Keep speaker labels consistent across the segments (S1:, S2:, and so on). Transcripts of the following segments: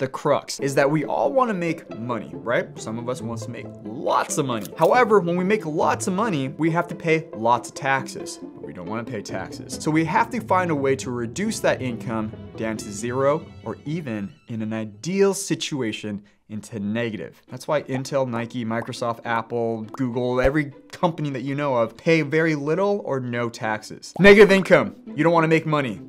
S1: the crux, is that we all want to make money, right? Some of us want to make lots of money. However, when we make lots of money, we have to pay lots of taxes. But we don't want to pay taxes. So we have to find a way to reduce that income down to zero, or even in an ideal situation, into negative. That's why Intel, Nike, Microsoft, Apple, Google, every company that you know of pay very little or no taxes. Negative income. You don't want to make money.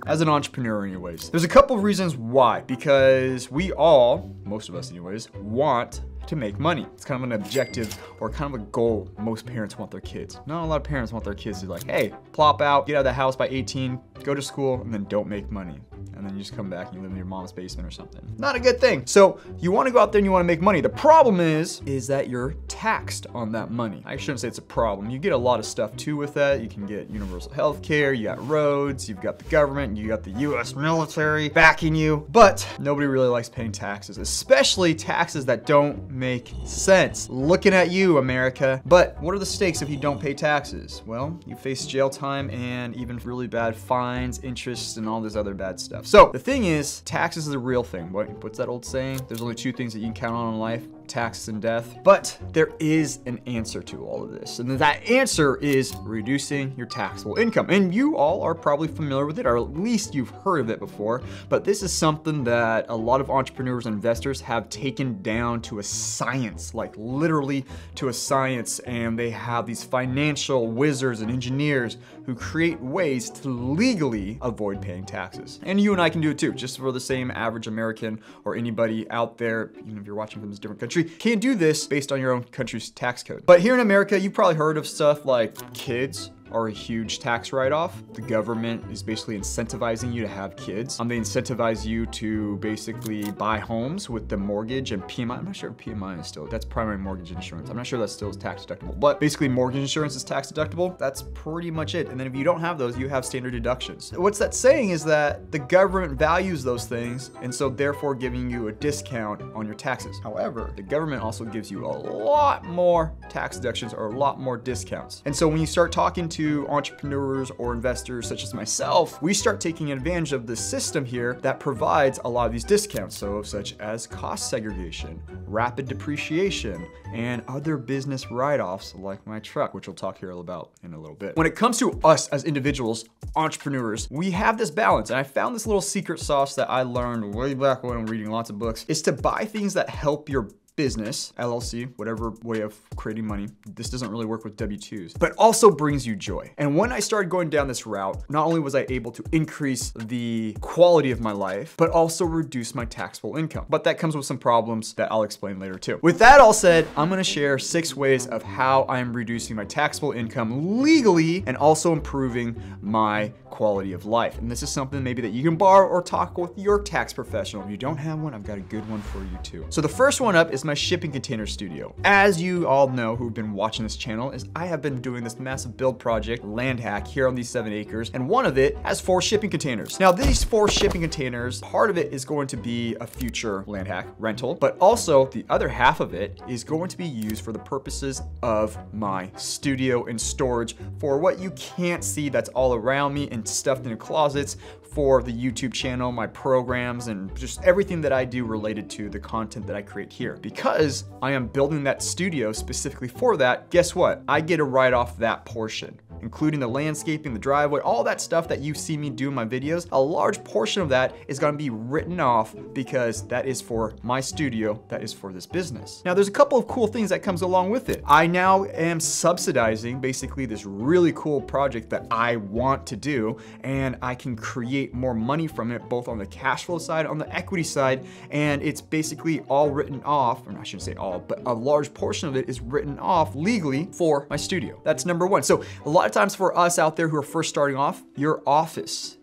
S1: As an entrepreneur anyways. There's a couple of reasons why. Because we all, most of us anyways, want to make money. It's kind of an objective or kind of a goal most parents want their kids. Not a lot of parents want their kids to be like, hey, plop out, get out of the house by 18, go to school, and then don't make money. And then you just come back and you live in your mom's basement or something. Not a good thing. So you want to go out there and you want to make money. The problem is that you're taxed on that money. I shouldn't say it's a problem. You get a lot of stuff too with that. You can get universal health care, you got roads, you've got the government, you got the US military backing you. But nobody really likes paying taxes, especially taxes that don't make sense. Looking at you, America. But what are the stakes if you don't pay taxes? Well, you face jail time and even really bad fines, interest, and all this other bad stuff. So the thing is, taxes is a real thing. What's that old saying? There's only two things that you can count on in life: taxes and death. But there is an answer to all of this. And that answer is reducing your taxable income. And you all are probably familiar with it, or at least you've heard of it before. But this is something that a lot of entrepreneurs and investors have taken down to a science, like literally to a science. And they have these financial wizards and engineers who create ways to legally avoid paying taxes. And you and I can do it too, just for the same average American or anybody out there, even if you're watching from this different country, can do this based on your own country's tax code. But here in America, you've probably heard of stuff like kids are a huge tax write-off. The government is basically incentivizing you to have kids. They incentivize you to basically buy homes with the mortgage and PMI. I'm not sure if PMI is still, that's primary mortgage insurance. I'm not sure that still is tax deductible, but basically mortgage insurance is tax deductible. That's pretty much it. And then if you don't have those, you have standard deductions. What's that saying is that the government values those things, and so therefore giving you a discount on your taxes. However, the government also gives you a lot more tax deductions or a lot more discounts. And so when you start talking to entrepreneurs or investors such as myself, we start taking advantage of the system here that provides a lot of these discounts. So such as cost segregation, rapid depreciation, and other business write-offs like my truck, which we'll talk here about in a little bit. When it comes to us as individuals, entrepreneurs, we have this balance. And I found this little secret sauce that I learned way back when I'm reading lots of books, is to buy things that help your business, LLC, whatever way of creating money. This doesn't really work with W-2s, but also brings you joy. And when I started going down this route, not only was I able to increase the quality of my life, but also reduce my taxable income. But that comes with some problems that I'll explain later too. With that all said, I'm gonna share 6 ways of how I'm reducing my taxable income legally and also improving my quality of life. And this is something maybe that you can borrow or talk with your tax professional. If you don't have one, I've got a good one for you too. So the first one up is my shipping container studio. As you all know who've been watching this channel, is I have been doing this massive build project, land hack, here on these 7 acres, and one of it has 4 shipping containers. Now these 4 shipping containers, part of it is going to be a future land hack rental, but also the other half of it is going to be used for the purposes of my studio and storage for what you can't see that's all around me and stuffed in the closets for the YouTube channel, my programs, and just everything that I do related to the content that I create here. Because I am building that studio specifically for that, guess what? I get to write off that portion, including the landscaping, the driveway, all that stuff that you see me do in my videos. A large portion of that is gonna be written off because that is for my studio, that is for this business. Now there's a couple of cool things that comes along with it. I now am subsidizing basically this really cool project that I want to do, and I can create more money from it, both on the cash flow side, on the equity side, and it's basically all written off, or I shouldn't say all, but a large portion of it is written off legally for my studio. That's number one. So a lot of times for us out there who are first starting off, your office,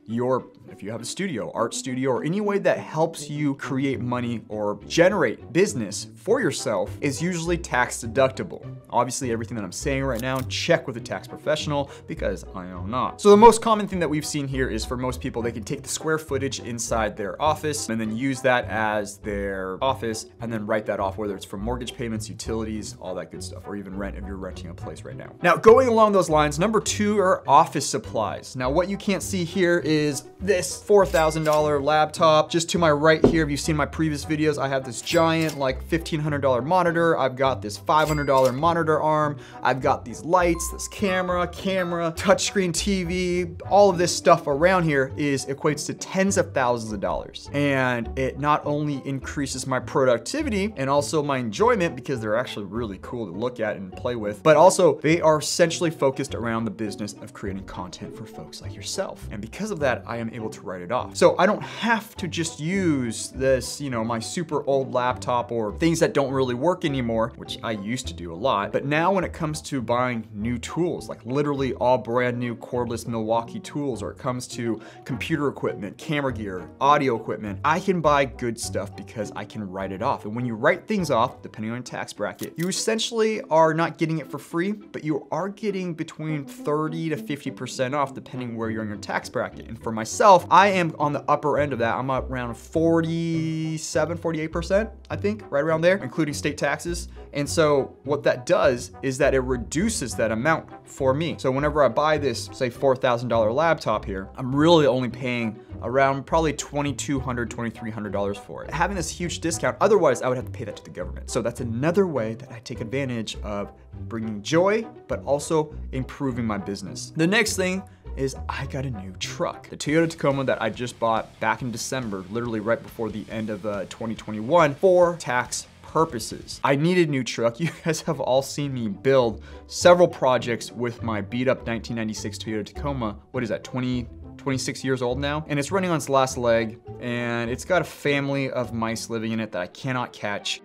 S1: if you have a studio, art studio, or any way that helps you create money or generate business for yourself is usually tax deductible. Obviously, everything that I'm saying right now, check with a tax professional because I am not. So the most common thing that we've seen here is for most people, they can take the square footage inside their office and then use that as their office and then write that off, whether it's for mortgage payments, utilities, all that good stuff, or even rent if you're renting a place right now. Now, going along those lines, number 2 are office supplies. Now, what you can't see here is is this $4,000 laptop. Just to my right here, if you've seen my previous videos, I have this giant like $1,500 monitor. I've got this $500 monitor arm. I've got these lights, this camera, touchscreen TV, all of this stuff around here equates to tens of thousands of dollars. And it not only increases my productivity and also my enjoyment, because they're actually really cool to look at and play with, but also they are essentially focused around the business of creating content for folks like yourself. And because of that, I am able to write it off. So I don't have to just use this, you know, my super old laptop or things that don't really work anymore, which I used to do a lot. But now when it comes to buying new tools, like literally all brand new cordless Milwaukie tools, or it comes to computer equipment, camera gear, audio equipment, I can buy good stuff because I can write it off. And when you write things off, depending on your tax bracket, you essentially are not getting it for free, but you are getting between 30 to 50% off depending where you're in your tax bracket. And for myself, I am on the upper end of that. I'm up around 47, 48%, I think, right around there, including state taxes. And so what that does is that it reduces that amount for me. So whenever I buy this, say $4,000 laptop here, I'm really only paying around probably $2,200, $2,300 for it. Having this huge discount, otherwise I would have to pay that to the government. So that's another way that I take advantage of bringing joy, but also improving my business. The next thing is I got a new truck. The Toyota Tacoma that I just bought back in December, literally right before the end of 2021 for tax purposes. I needed a new truck. You guys have all seen me build several projects with my beat up 1996 Toyota Tacoma. What is that, 26 years old now? And it's running on its last leg, and it's got a family of mice living in it that I cannot catch.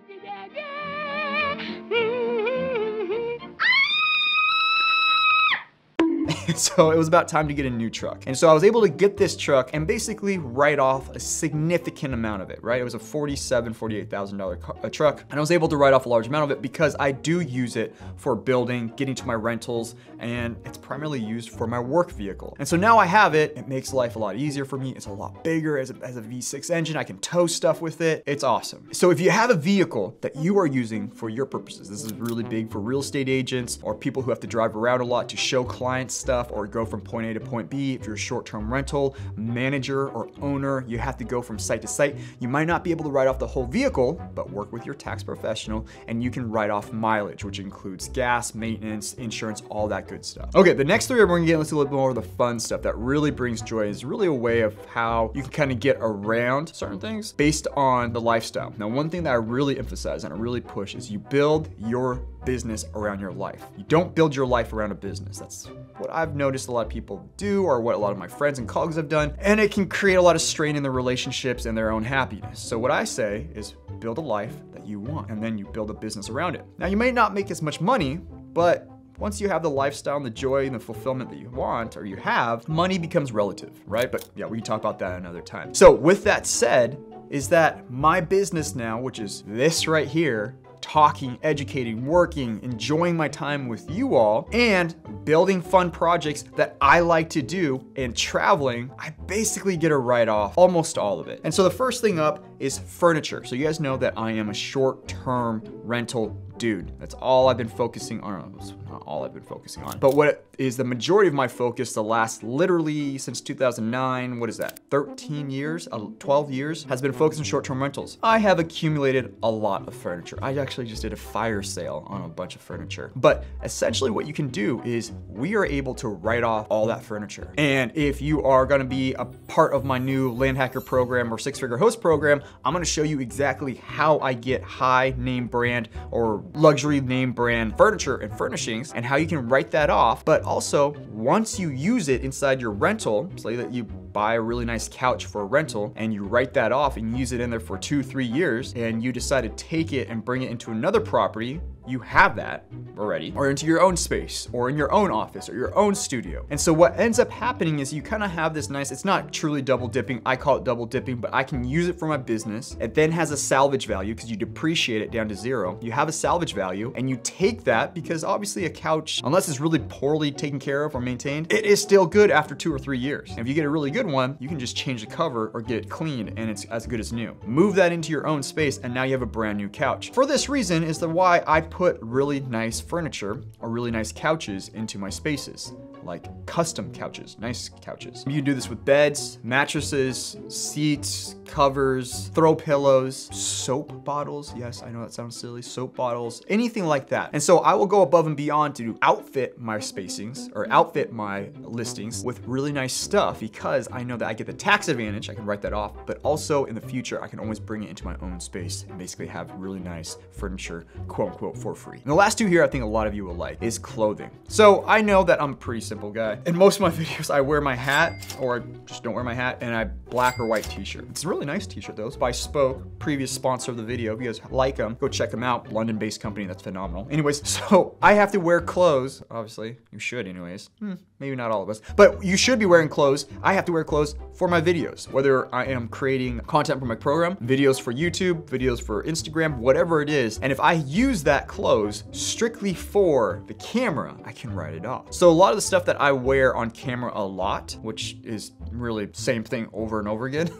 S1: So it was about time to get a new truck. And so I was able to get this truck and basically write off a significant amount of it, right? It was a $47,000, $48,000 truck. And I was able to write off a large amount of it because I do use it for building, getting to my rentals, and it's primarily used for my work vehicle. And so now I have it. It makes life a lot easier for me. It's a lot bigger as a V6 engine. I can tow stuff with it. It's awesome. So if you have a vehicle that you are using for your purposes, this is really big for real estate agents or people who have to drive around a lot to show clients stuff or go from point A to point B. If you're a short-term rental manager or owner, you have to go from site to site. You might not be able to write off the whole vehicle, but work with your tax professional and you can write off mileage, which includes gas, maintenance, insurance, all that good stuff. Okay, the next three we're gonna get into a little bit more of the fun stuff that really brings joy. Is really a way of how you can kind of get around certain things based on the lifestyle. Now, one thing that I really emphasize and I really push is you build your business around your life. You don't build your life around a business. That's what I've noticed a lot of people do, or what a lot of my friends and colleagues have done, and it can create a lot of strain in their relationships and their own happiness. So what I say is build a life that you want, and then you build a business around it. Now, you may not make as much money, but once you have the lifestyle and the joy and the fulfillment that you want or you have, money becomes relative, right? But yeah, we can talk about that another time. So with that said, is that my business now, which is this right here, talking, educating, working, enjoying my time with you all, and building fun projects that I like to do and traveling, I basically get to write off almost all of it. And so the first thing up is furniture. So you guys know that I am a short-term rental dude. That's all I've been focusing on. It's not all I've been focusing on, but what is the majority of my focus the last literally since 2009, what is that, 13 years, 12 years, has been focused on short-term rentals. I have accumulated a lot of furniture. I actually just did a fire sale on a bunch of furniture. But essentially what you can do is we are able to write off all that furniture. And if you are gonna be a part of my new Land Hacker program or six-figure host program, I'm gonna show you exactly how I get high name brand or luxury name brand furniture and furnishings and how you can write that off. But also, once you use it inside your rental, say that you buy a really nice couch for a rental and you write that off and use it in there for 2-3 years, and you decide to take it and bring it into another property, you have that already, or into your own space, or in your own office, or your own studio. And so what ends up happening is you kind of have this nice, it's not truly double dipping, I call it double dipping, but I can use it for my business. It then has a salvage value because you depreciate it down to zero. You have a salvage value and you take that because obviously a couch, unless it's really poorly taken care of or maintained, it is still good after 2 or 3 years. And if you get a really good one, you can just change the cover or get it cleaned and it's as good as new. Move that into your own space and now you have a brand new couch. For this reason is the why I put really nice furniture or really nice couches into my spaces. like custom couches, nice couches. You can do this with beds, mattresses, seats, covers, throw pillows, soap bottles. Yes, I know that sounds silly. Soap bottles, anything like that. And so I will go above and beyond to outfit my spacings or outfit my listings with really nice stuff because I know that I get the tax advantage. I can write that off, but also in the future, I can always bring it into my own space and basically have really nice furniture, quote unquote, for free. And the last two here, I think a lot of you will like is clothing. So I know that I'm a pretty simple guy. In most of my videos, I wear my hat or just don't wear my hat and I black or white t-shirt. It's a really nice t-shirt though. It's by Spoke, previous sponsor of the video. If you guys like them, go check them out. London-based company, that's phenomenal. Anyways, so I have to wear clothes. Obviously, you should anyways. Maybe not all of us, but you should be wearing clothes. I have to wear clothes for my videos, whether I am creating content for my program, videos for YouTube, videos for Instagram, whatever it is. And if I use that clothes strictly for the camera, I can write it off. So a lot of the stuff that I wear on camera a lot, which is really same thing over and over again,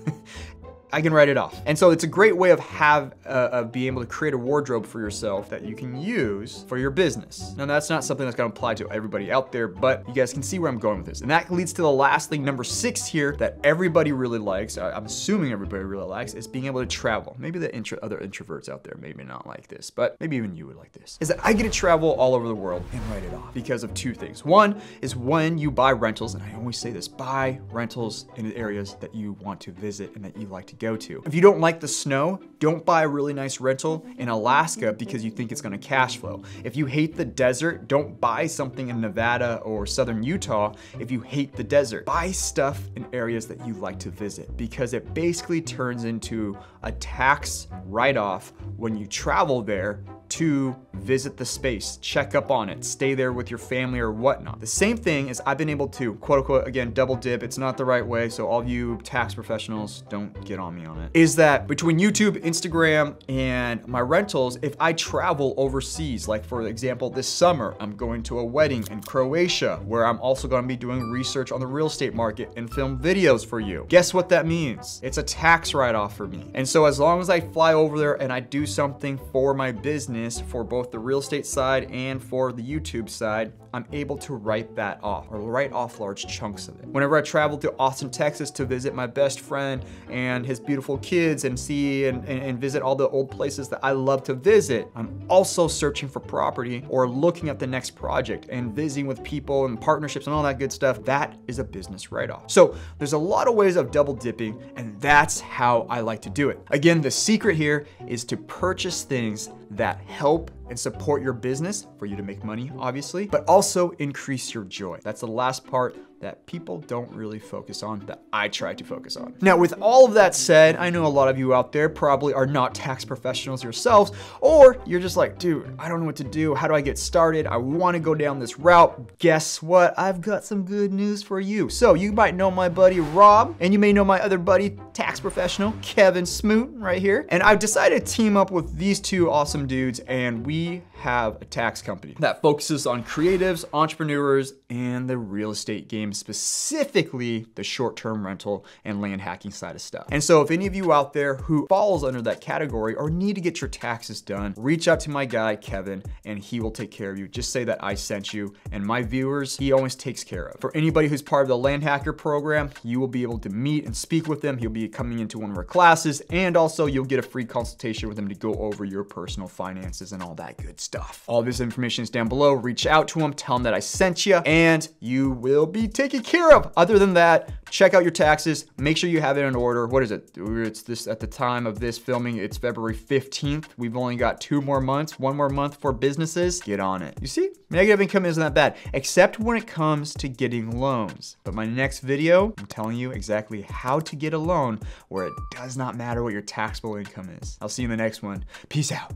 S1: I can write it off. And so it's a great way of being able to create a wardrobe for yourself that you can use for your business. Now that's not something that's gonna apply to everybody out there, but you guys can see where I'm going with this. And that leads to the last thing, number 6 here, that everybody really likes, I'm assuming everybody really likes, is being able to travel. Maybe the other introverts out there maybe not like this, but maybe even you would like this, is that I get to travel all over the world and write it off because of 2 things. One is when you buy rentals, and I always say this, buy rentals in the areas that you want to visit and that you like to go to. If you don't like the snow, don't buy a really nice rental in Alaska because you think it's gonna cash flow. If you hate the desert, don't buy something in Nevada or southern Utah if you hate the desert. Buy stuff in areas that you like to visit because it basically turns into a tax write-off when you travel there to visit the space, check up on it, stay there with your family or whatnot. The same thing is I've been able to, quote unquote, again, double dip. It's not the right way, so all of you tax professionals, don't get on me on it. Is that between YouTube, Instagram, and my rentals, if I travel overseas, like for example, this summer, I'm going to a wedding in Croatia, where I'm also gonna be doing research on the real estate market and film videos for you. Guess what that means? It's a tax write-off for me. And so as long as I fly over there and I do something for my business, for both the real estate side and for the YouTube side, I'm able to write that off or write off large chunks of it. Whenever I travel to Austin, Texas to visit my best friend and his beautiful kids and see and visit all the old places that I love to visit, I'm also searching for property or looking at the next project and visiting with people and partnerships and all that good stuff. That is a business write-off. So there's a lot of ways of double dipping, and that's how I like to do it. Again, the secret here is to purchase things that help and support your business for you to make money, obviously, but also increase your joy. That's the last part that people don't really focus on, that I try to focus on. Now, with all of that said, I know a lot of you out there probably are not tax professionals yourselves, or you're just like, dude, I don't know what to do. How do I get started? I want to go down this route. Guess what? I've got some good news for you. So you might know my buddy Rob, and you may know my other buddy, tax professional, Kevin Smoot, right here. And I've decided to team up with these 2 awesome dudes, and we have a tax company that focuses on creatives, entrepreneurs, and the real estate game, specifically the short-term rental and land hacking side of stuff. And so if any of you out there who falls under that category or need to get your taxes done, reach out to my guy, Kevin, and he will take care of you. Just say that I sent you, and my viewers, he always takes care of. For anybody who's part of the land hacker program, you will be able to meet and speak with him. He'll be coming into one of our classes, and also you'll get a free consultation with him to go over your personal finances and all that good stuff. All this information is down below. Reach out to him, tell him that I sent you, and you will be taken care of. Other than that, check out your taxes. Make sure you have it in order. What is it? It's this at the time of this filming, it's February 15th. We've only got 2 more months, 1 more month for businesses. Get on it. You see, negative income isn't that bad, except when it comes to getting loans. But my next video, I'm telling you exactly how to get a loan where it does not matter what your taxable income is. I'll see you in the next one. Peace out.